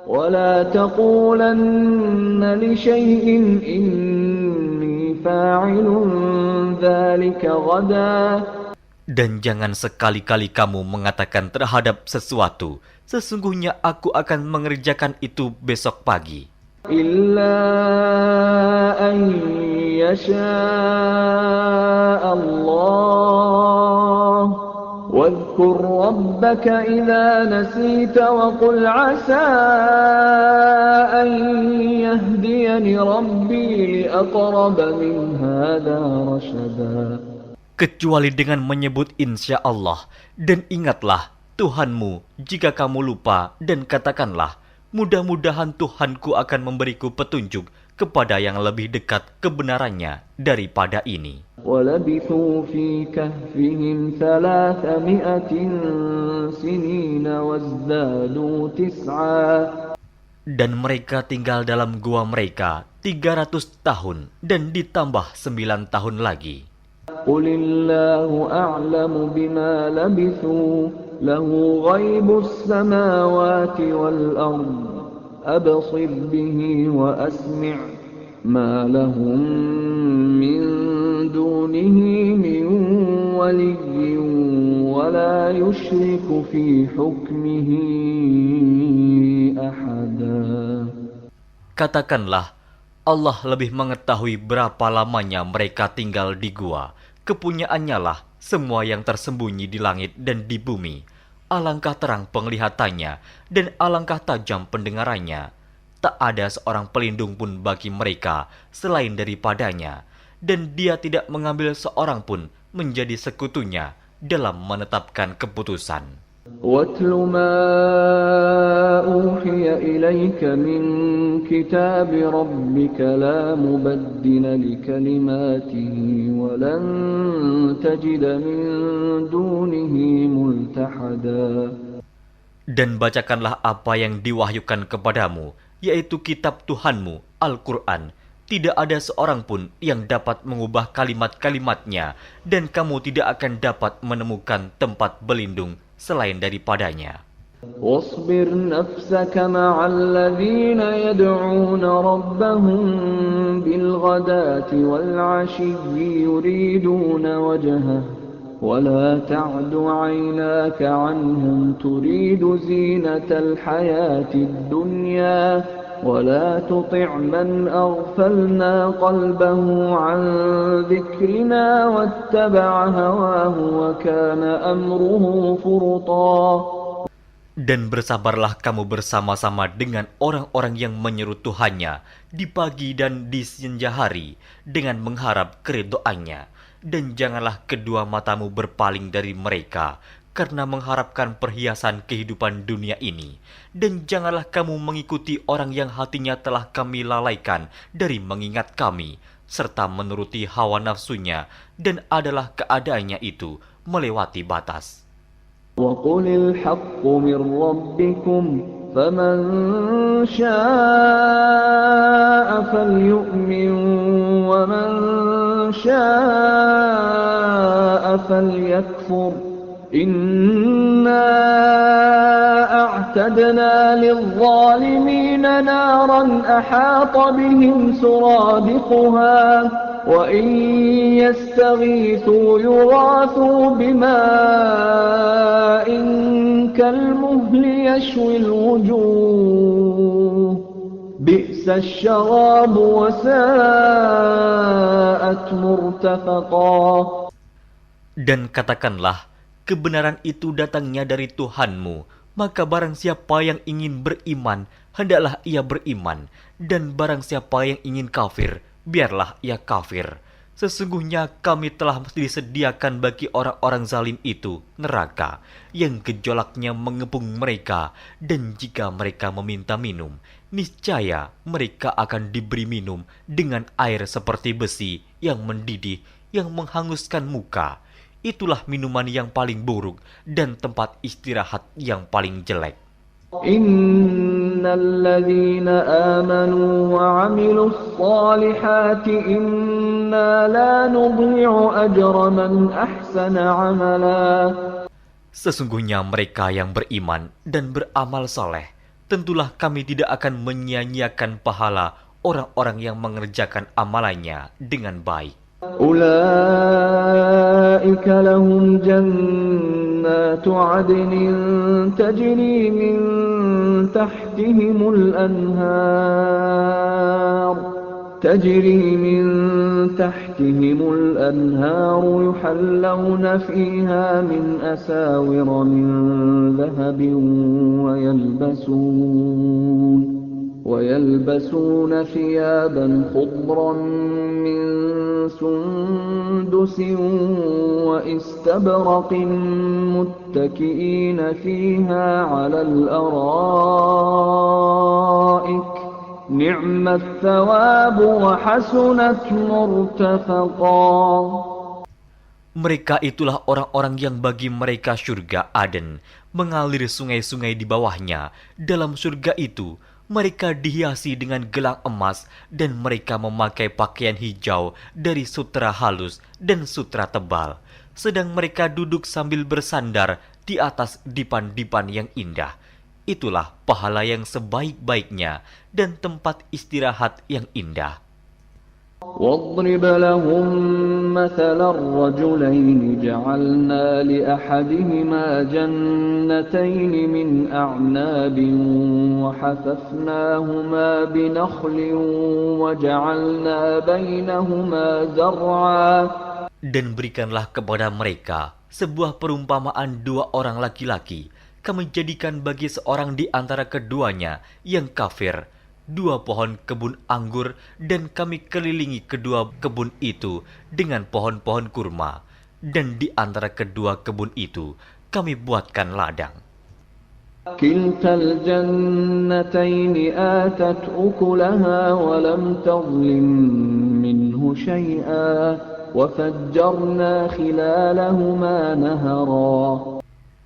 ولا تقولن لشيء إني فاعل ذلك غدا. Dan jangan sekali-kali kamu mengatakan terhadap sesuatu, sesungguhnya aku akan mengerjakan itu besok pagi. إلا أن يشاء الله واذكر ربك إذا نسيت وقل عسى أن يهديني ربي لأقرب من هذا رشدا. Kecuali dengan menyebut insya Allah, dan ingatlah Tuhanmu jika kamu lupa, dan katakanlah, mudah-mudahan Tuhanku akan memberiku petunjuk kepada yang lebih dekat kebenarannya daripada ini. وَلَبِثُوا فِي كَهْفِهِمْ 300 سِنِينَ وَازْدَادُوا تِسْعًا. Dan mereka tinggal dalam gua mereka 300 tahun dan ditambah 9 tahun lagi. قُلِ اللَّهُ أَعْلَمُ بِمَا لَبِثُوا لَهُ غَيْبُ السَّمَاوَاتِ وَالْأَرْضِ أَبْصِرْ بِهِ وَأَسْمِعْ مَا لَهُم مِّن دُونِهِ مِن وَلِيٍّ وَلَا يُشْرِكُ فِي حُكْمِهِ أَحَدًا. Katakanlah, Allah lebih mengetahui berapa lamanya mereka tinggal di gua. Kepunyaannya lah semua yang tersembunyi di langit dan di bumi. Alangkah terang penglihatannya dan alangkah tajam pendengarannya. Tak ada seorang pelindung pun bagi mereka selain daripadanya. Dan dia tidak mengambil seorang pun menjadi sekutunya dalam menetapkan keputusan. وَاتْلُ مَا أُوحِيَ إِلَيْكَ مِنْ كِتَابِ رَبِّكَ لَا مُبَدِّلَ لِكَلِمَاتِهِ وَلَنْ تَجِدَ مِنْ دُونِهِ مُلْتَحَدًا. Dan bacakanlah apa yang diwahyukan kepadamu, yaitu kitab Tuhanmu, Al-Quran. Tidak ada seorang pun yang dapat mengubah kalimat-kalimatnya, dan kamu tidak akan dapat menemukan tempat berlindung selain daripadanya. واصبر نفسك مع الذين يدعون ربهم بالغداة والعشي يريدون وجهه ولا تعد عيناك عنهم تريد زينة الحياة الدنيا ولا تطع من أغفلنا قلبه عن ذكرنا واتبع هواه وكان أمره فرطا. Dan bersabarlah kamu bersama-sama dengan orang-orang yang menyeru Tuhannya di pagi dan di senja hari dengan mengharap keridhoannya. Dan janganlah kedua matamu berpaling dari mereka karena mengharapkan perhiasan kehidupan dunia ini. Dan janganlah kamu mengikuti orang yang hatinya telah kami lalaikan dari mengingat kami, serta menuruti hawa nafsunya, dan adalah keadaannya itu melewati batas. وَقُلِ الْحَقُّ مِنْ رَبِّكُمْ فَمَنْ شَاءَ فَلْيُؤْمِنْ وَمَنْ شَاءَ فَلْيَكْفُرْ إِنَّا أَعْتَدْنَا لِلظَّالِمِينَ نَارًا أَحَاطَ بِهِمْ سُرَادِقُهَا وَإِنْ يَسْتَغِيثُوا يُغَاثُوا بِمَاءٍ كَالْمُهْلِ يَشْوِي الْوُجُوهَ بِئْسَ الشَّرَابُ وَسَاءَتْ مُرْتَفَقًا. Dan katakanlah, kebenaran itu datangnya dari Tuhanmu, maka barang siapa yang ingin beriman, hendaklah ia beriman, dan barang siapa yang ingin kafir, biarlah ia kafir. Sesungguhnya kami telah disediakan bagi orang-orang zalim itu neraka, yang gejolaknya mengepung mereka, dan jika mereka meminta minum, niscaya mereka akan diberi minum dengan air seperti besi yang mendidih, yang menghanguskan muka. Itulah minuman yang paling buruk dan tempat istirahat yang paling jelek. Innal ladzina amanu wa 'amilus salihati inna la nudhi'u ajra man ahsana 'amala. Sesungguhnya mereka yang beriman dan beramal soleh, tentulah kami tidak akan menyia-nyiakan pahala orang-orang yang mengerjakan amalannya dengan baik. أولئك لهم جنات عدن تجري من تحتهم الأنهار يحلون فيها من أساور من ذهب ويلبسون ثيابا خضرا من سندس واستبرق متكئين فيها على الأرائك نعم الثواب وحسنت مرتفقا. Mereka itulah orang-orang yang bagi mereka surga Aden, mengalir sungai-sungai di bawahnya. Dalam surga itu, mereka dihiasi dengan gelang emas dan mereka memakai pakaian hijau dari sutra halus dan sutra tebal. Sedang mereka duduk sambil bersandar di atas dipan-dipan yang indah. Itulah pahala yang sebaik-baiknya dan tempat istirahat yang indah. واضرب لهم مثل الرجلين جعلنا لأحدهما جنتين من أعناب وحففناهما بنخل وجعلنا بينهما زرعا. Dan berikanlah kepada mereka sebuah perumpamaan dua orang laki-laki. Kami jadikan bagi seorang di antara keduanya yang kafir dua pohon kebun anggur, dan kami kelilingi kedua kebun itu dengan pohon-pohon kurma, dan di antara kedua kebun itu kami buatkan ladang. كلتا الجنتين آتت أكلها ولم تظلم منه شيئا وفجرنا خلالهما نهرا.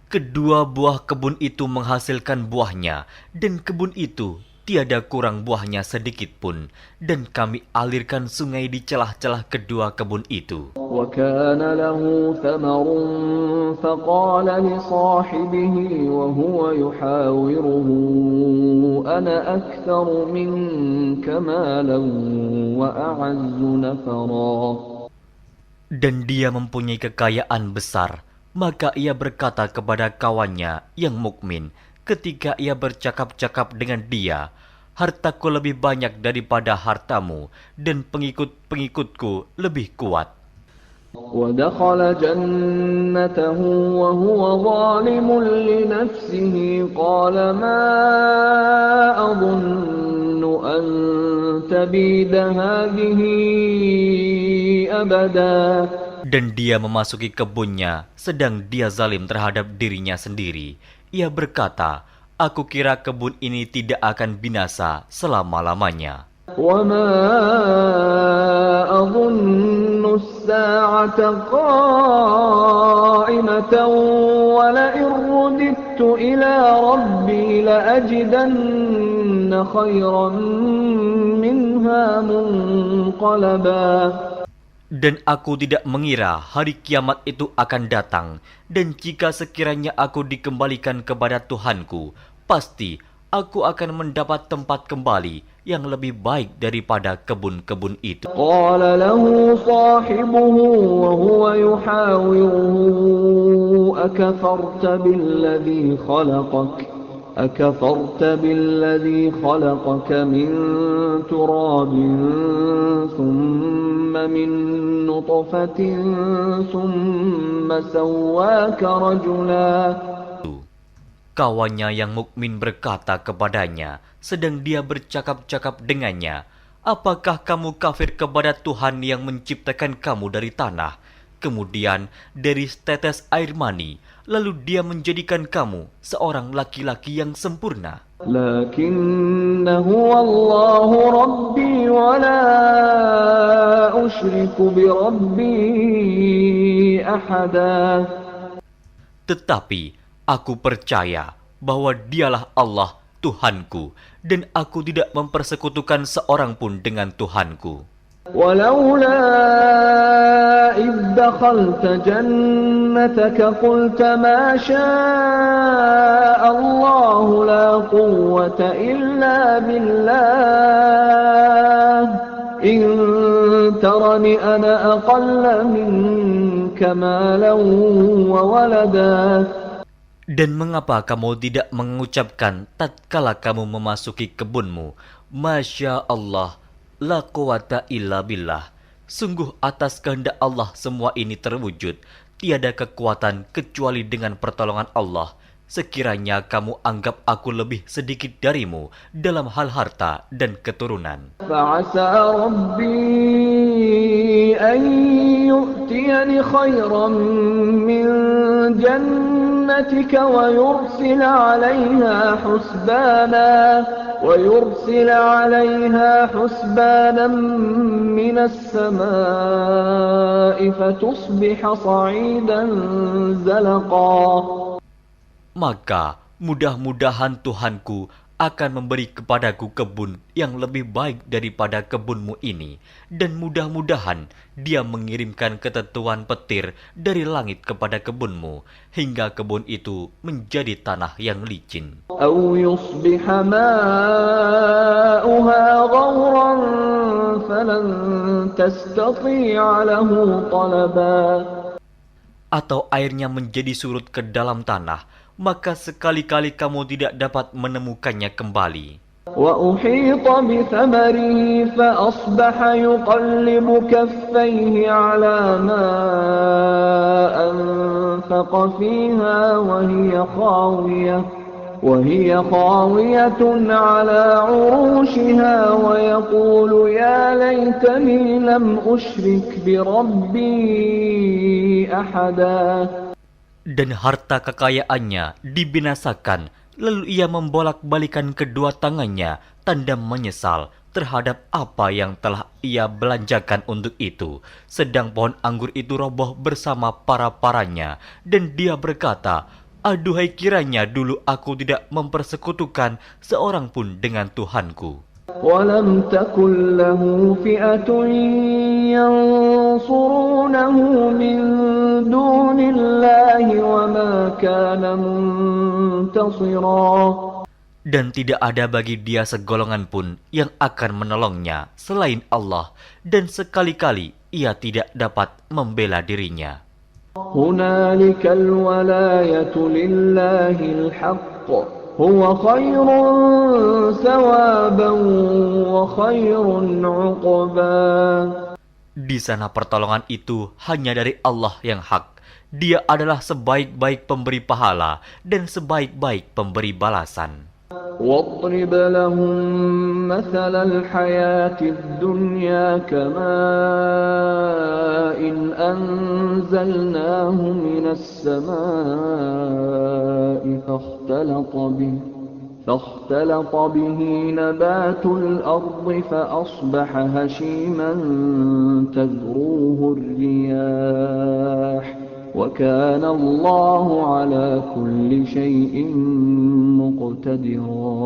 Kedua buah kebun itu menghasilkan buahnya, dan kebun itu tiada kurang buahnya sedikit pun, dan kami alirkan sungai di celah-celah kedua kebun itu. وَكَانَ لَهُ ثَمَرٌ فَقَالَ لِصَاحِبِهِ وَهُوَ يُحَاوِرُهُ أَنَا أَكْثَرُ مِنكَ مَالًا وَأَعَزُّ نَفَرًا. Dan dia mempunyai kekayaan besar, maka ia berkata kepada kawannya yang mukmin ketika ia bercakap-cakap dengan dia, hartaku lebih banyak daripada hartamu, dan pengikut-pengikutku lebih kuat. وَدَخَلَ جَنَّتَهُ وَهُوَ ظَالِمٌ لِنَفْسِهِ قَالَ مَا أَظُنُّ أَن تَبِيدَ هَذِهِ أَبَدًا. Dan dia memasuki kebunnya, sedang dia zalim terhadap dirinya sendiri. Ia berkata, aku kira kebun ini tidak akan binasa selama-lamanya. وَمَا أَظُنُّ السَّاعَةَ قَائِمَةً وَلَئِن رُّدِدتُّ إِلَى رَبِّي لَأَجِدَنَّ خَيْرًا مِنْهَا مُنقَلَبًا. Dan aku tidak mengira hari kiamat itu akan datang, dan jika sekiranya aku dikembalikan kepada Tuhanku, pasti aku akan mendapat tempat kembali yang lebih baik daripada kebun-kebun itu. قال له صاحبه وهو يحاوره أكفرت بالذي خلقك من تراب ثم من نطفة ثم سواك رجلا. Kawannya yang mukmin berkata kepadanya, sedang dia bercakap-cakap dengannya, apakah kamu kafir kepada Tuhan yang menciptakan kamu dari tanah, kemudian dari setetes air mani, lalu dia menjadikan kamu seorang laki-laki yang sempurna? Lakinna huwa Allahu Rabbi wa la usyriku bi Rabbi ahada. Tetapi aku percaya bahwa dialah Allah Tuhanku, dan aku tidak mempersekutukan seorang pun dengan Tuhanku. ولولا إذ دخلت جنتك جنتك قلت ما شاء الله لا قوة إلا بالله إن ترني أنا أقل منك مالا وولدا. Dan mengapa kamu tidak mengucapkan tatkala kamu memasuki kebunmu, Masya Allah, la quwata illa billah. Sungguh atas kehendak Allah semua ini terwujud. Tiada kekuatan kecuali dengan pertolongan Allah. Sekiranya kamu anggap aku lebih sedikit darimu dalam hal harta dan keturunan. فعسى ربي أن يؤتيني خيرا من جنتك ويرسل عليها حسبانا من السماء فتصبح صعيدا زلقا. Maka mudah-mudahan Tuhanku akan memberi kepadaku kebun yang lebih baik daripada kebunmu ini, dan mudah-mudahan Dia mengirimkan ketentuan petir dari langit kepada kebunmu, hingga kebun itu menjadi tanah yang licin. أو يصبح ماؤها غورا فلن تستطيع له طلبا. Atau airnya menjadi surut ke dalam tanah, maka sekali-kali kamu tidak dapat menemukannya kembali. وأحيط بثمره فأصبح يقلب كفيه على ما أنفق فيها وهي خاوية على عروشها ويقول يا ليتني لم أشرك بربي أحدا. Dan harta kekayaannya dibinasakan, lalu ia membolak-balikan kedua tangannya, tanda menyesal terhadap apa yang telah ia belanjakan untuk itu. Sedang pohon anggur itu roboh bersama para-paranya, dan dia berkata, aduhai kiranya dulu aku tidak mempersekutukan seorang pun dengan Tuhanku. وَلَمْ تَكُنْ لَهُ فِئَةٌ يَنْصُرُونَهُ مِنْ دُونِ اللَّهِ وَمَا كَانَ مُنْتَصِرًا. Dan tidak ada bagi dia segolongan pun yang akan menolongnya selain Allah, dan sekali-kali ia tidak dapat membela dirinya. هُنَالِكَ الْوَلَايَةُ لِلَّهِ الْحَقِّ هُوَ خَيْرٌ ثَوَابًا وَخَيْرٌ عُقْبًا. Di sana pertolongan itu hanya dari Allah yang hak. Dia adalah sebaik-baik pemberi pahala dan sebaik-baik pemberi balasan. واضرب لهم مثل الحياة الدنيا كماء أنزلناه من السماء فاختلط به نبات الأرض فأصبح هشيما تذروه الرياح وكان الله على كل شيء مقتدرا.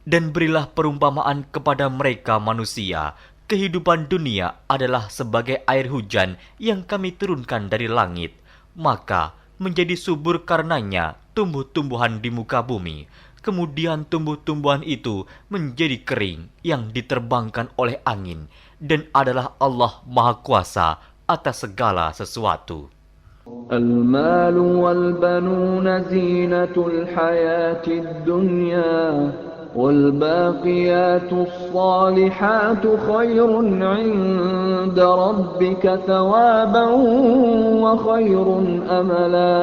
Dan berilah perumpamaan kepada mereka manusia. Kehidupan dunia adalah sebagai air hujan yang kami turunkan dari langit. Maka menjadi subur karenanya tumbuh-tumbuhan di muka bumi. Kemudian tumbuh-tumbuhan itu menjadi kering yang diterbangkan oleh angin. Dan adalah Allah Maha Kuasa atas segala sesuatu. المال والبنون زينة الحياة الدنيا والباقيات الصالحات خير عند ربك ثوابا وخير أملا.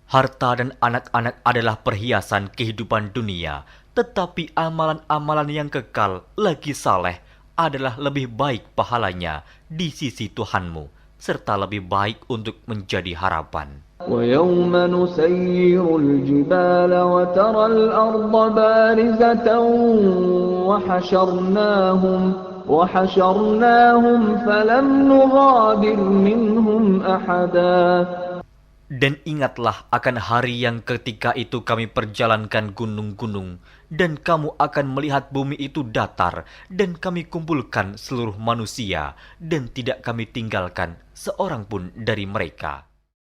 Harta dan anak-anak adalah perhiasan kehidupan dunia, tetapi amalan-amalan yang kekal lagi saleh adalah lebih baik pahalanya di sisi Tuhanmu, serta lebih baik untuk menjadi harapan. وَيَوْمَ نُسَيِّرُ الْجِبَالَ وَتَرَى الْأَرْضَ بَارِزَةً وَحَشَرْنَاهُمْ فَلَمْ نُغَادِرْ مِنْهُمْ أَحَدًا. Dan ingatlah akan hari yang ketika itu kami perjalankan gunung-gunung, dan kamu akan melihat bumi itu datar, dan kami kumpulkan seluruh manusia, dan tidak kami tinggalkan seorang pun dari mereka.